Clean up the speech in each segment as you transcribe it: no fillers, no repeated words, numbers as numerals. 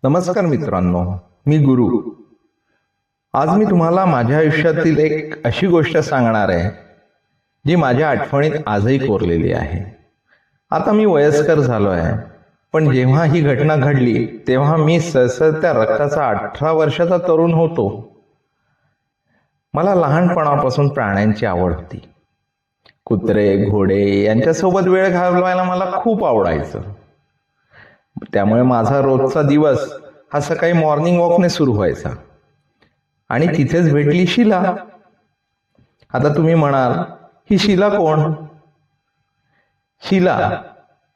नमस्कार मित्रांनो, मी गुरु. आज मी तुम्हाला माझ्या आयुष्यातील एक अशी गोष्ट सांगणार आहे जी माझ्या आठवणीत आजही कोरलेली आहे. आता मी वयस्कर झालो आहे, पण जेव्हा ही घटना घडली तेव्हा मी सळसळत्या रक्ताचा 18 वर्षाचा तरुण होतो. मला लहानपणापासून प्राण्यांची आवड होती. कुत्रे, घोडे यांच्यासोबत वेळ घालवायला मला खूप आवडायचं. त्यामुळे माझा रोजचा दिवस हा सकाळी मॉर्निंग वॉकने सुरू व्हायचा आणि तिथेच भेटली शीला. आता तुम्ही म्हणाल, ही शीला कोण? शीला,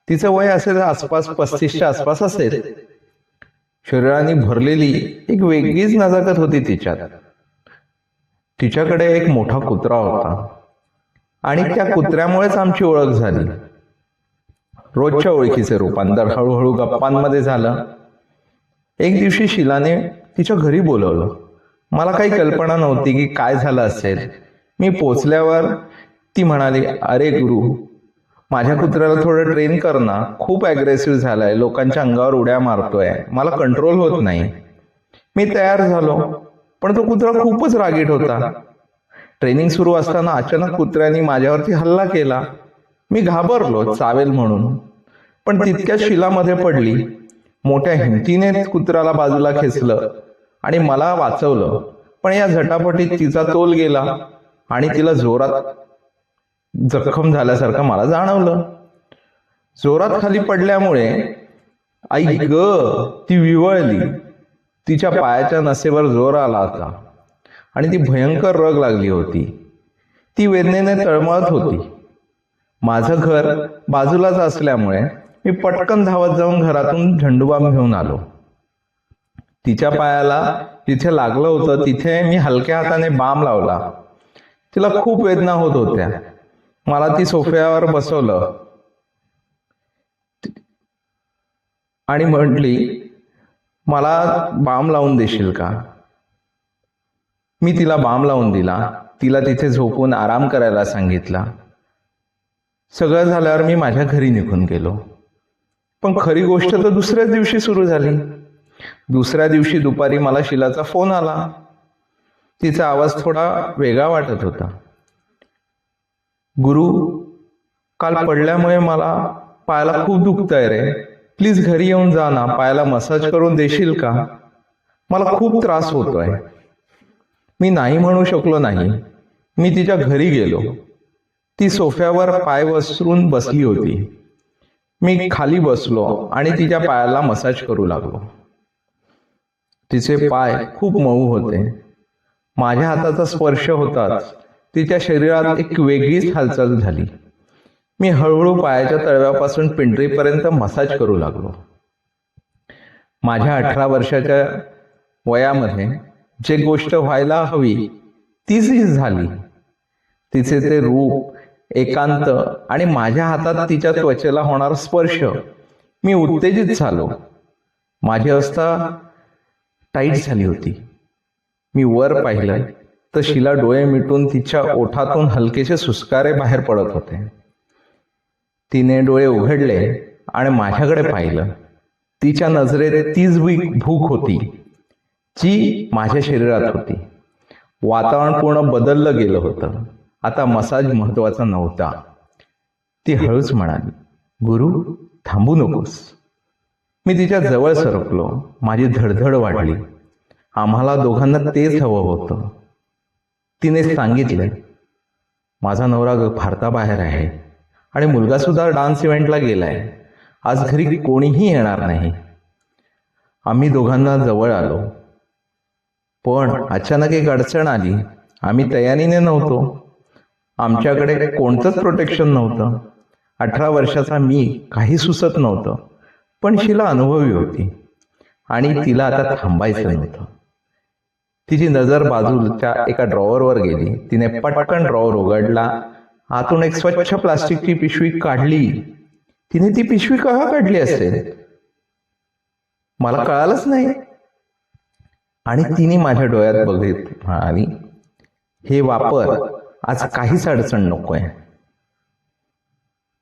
तिचं वय असेल आसपास 35च्या आसपास असेल. शरीराने भरलेली एक वेगळीच नजाकत होती तिच्यात. तिच्याकडे एक मोठा कुत्रा होता आणि त्या कुत्र्यामुळेच आमची ओळख झाली. रोजच्या ओळखीचे रूपांतर हळूहळू गप्पांमध्ये झालं. एक दिवशी शीलाने तिच्या घरी बोलवलं. मला काही कल्पना नव्हती की काय झालं असेल. मी पोचल्यावर ती म्हणाली, अरे गुरु, माझ्या कुत्र्याला थोडं ट्रेन कर ना. खूप ॲग्रेसिव्ह झालाय, लोकांच्या अंगावर उड्या मारतोय, मला कंट्रोल होत नाही. मी तयार झालो, पण तो कुत्रा खूपच रागीट होता. ट्रेनिंग सुरू असताना अचानक कुत्र्याने माझ्यावरती हल्ला केला. मी घाबरलो, चावेल म्हणून, पण तितक्यात शीलामध्ये पडली. मोठ्या हिमतीने कुत्र्याला बाजूला खेचलं आणि मला वाचवलं. पण या झटापटीत तिचा तोल गेला आणि तिला जोरात जखम झाल्यासारखं मला जाणवलं. जोरात खाली पडल्यामुळे आई ग, ती विवळली. तिच्या पायाच्या नसेवर जोर आला होता आणि ती भयंकर रग लागली होती. ती वेदनेने तळमळत होती. माझं घर बाजूलाच असल्यामुळे मी पटकन धावत जाऊन घरातून झेंडूबाम घेऊन आलो. तिच्या पायाला जिथे लागलं होतं तिथे मी हलक्या हाताने बाम लावला. तिला खूप वेदना होत होत्या. मला ती सोफ्यावर बसवलं आणि म्हटली, मला बाम लावून देशील का? मी तिला बाम लावून दिला. तिला तिथे झोपून आराम करायला सांगितला. सगळं झाल्यावर मी माझ्या घरी निघून गेलो. पण खरी गोष्ट तर दुसऱ्याच दिवशी सुरू झाली. दुसऱ्या दिवशी दुपारी मला शीलाचा फोन आला. तिचा आवाज थोडा वेगळा वाटत होता. गुरु, काल पडल्यामुळे मला पायाला खूप दुखतंय रे. प्लीज घरी येऊन जा ना, पायाला मसाज करून देशील का? मला खूप त्रास होतोय. मी नाही म्हणू शकलो नाही. मी तिच्या घरी गेलो. ती सोफ्यावर पाय पसरून बसली होती. मी खाली बसलो आणि तिच्या पायाला मसाज करू लागलो. तिचे पाय खूप मऊ होते. माझ्या हाताचा स्पर्श होताच तिच्या शरीरात एक वेगळीच हालचाल झाली. मी हळूहळू पायाच्या तळव्यापासून पिंडरीपर्यंत मसाज करू लागलो. माझ्या 18 वर्षाच्या वयामध्ये जे गोष्ट व्हायला हवी तीच झाली. तिचे ते रूप, एकांत आणि माझ्या हातात तिच्या त्वचेला होणारा स्पर्श, मी उत्तेजित झालो. माझी अवस्था टाईट झाली होती. मी वर पाहिलं तर शीला डोळे मिटून तिच्या ओठातून हलकेसे सुस्कारे बाहेर पडत होते. तिने डोळे उघडले आणि माझ्याकडे पाहिलं. तिच्या नजरेत तीच भूक होती जी माझ्या शरीरात होती. वातावरण पूर्ण बदललं गेलं होतं. आता मसाज महत्वाचा नव्हता. ती हळूच म्हणाली, गुरु, थांबू नकोस. मी तिच्या जवळ सरकलो. माझी धडधड वाढली. आम्हाला दोघांना तेच हवं होतं. तिने सांगितले, माझा नवरा भारताबाहेर आहे आणि मुलगा सुद्धा डान्स इव्हेंटला गेलाय. आज घरी कोणीही येणार नाही. आम्ही दोघांना जवळ आलो. पण अचानक एक अडचण आली. आम्ही तयारीने नव्हतो. आमच्याकडे कोणतंच प्रोटेक्शन नव्हतं. 18 वर्षाचा मी, काही सुचत नव्हतं. पण शीला अनुभवी होती आणि तिला आता थांबायचं नव्हतं. तिची नजर बाजूच्या एका ड्रॉवरवर गेली. तिने पटकन ड्रॉवर उघडला. आतून एक स्वच्छ प्लास्टिकची पिशवी काढली. तिने ती पिशवी का काढली असेल मला कळालंच नाही. आणि तिने माझ्या डोळ्यात बघित म्हणाली, हे वापर, आज काहीच अडचण नकोय.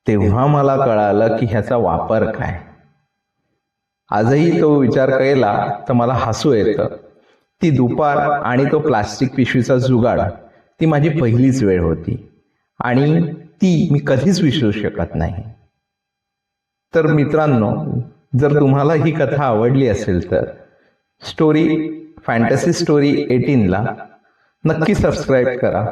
तेव्हा मला कळालं की ह्याचा वापर काय. आजही तो विचार केला तर मला हसू येतं. ती दुपार आणि तो प्लास्टिक पिशवीचा जुगाड, ती माझी पहिलीच वेळ होती आणि ती मी कधीच विसरू शकत नाही. तर मित्रांनो, जर तुम्हाला ही कथा आवडली असेल तर स्टोरी फॅन्टसी स्टोरी 18ला नक्की सबस्क्राईब करा.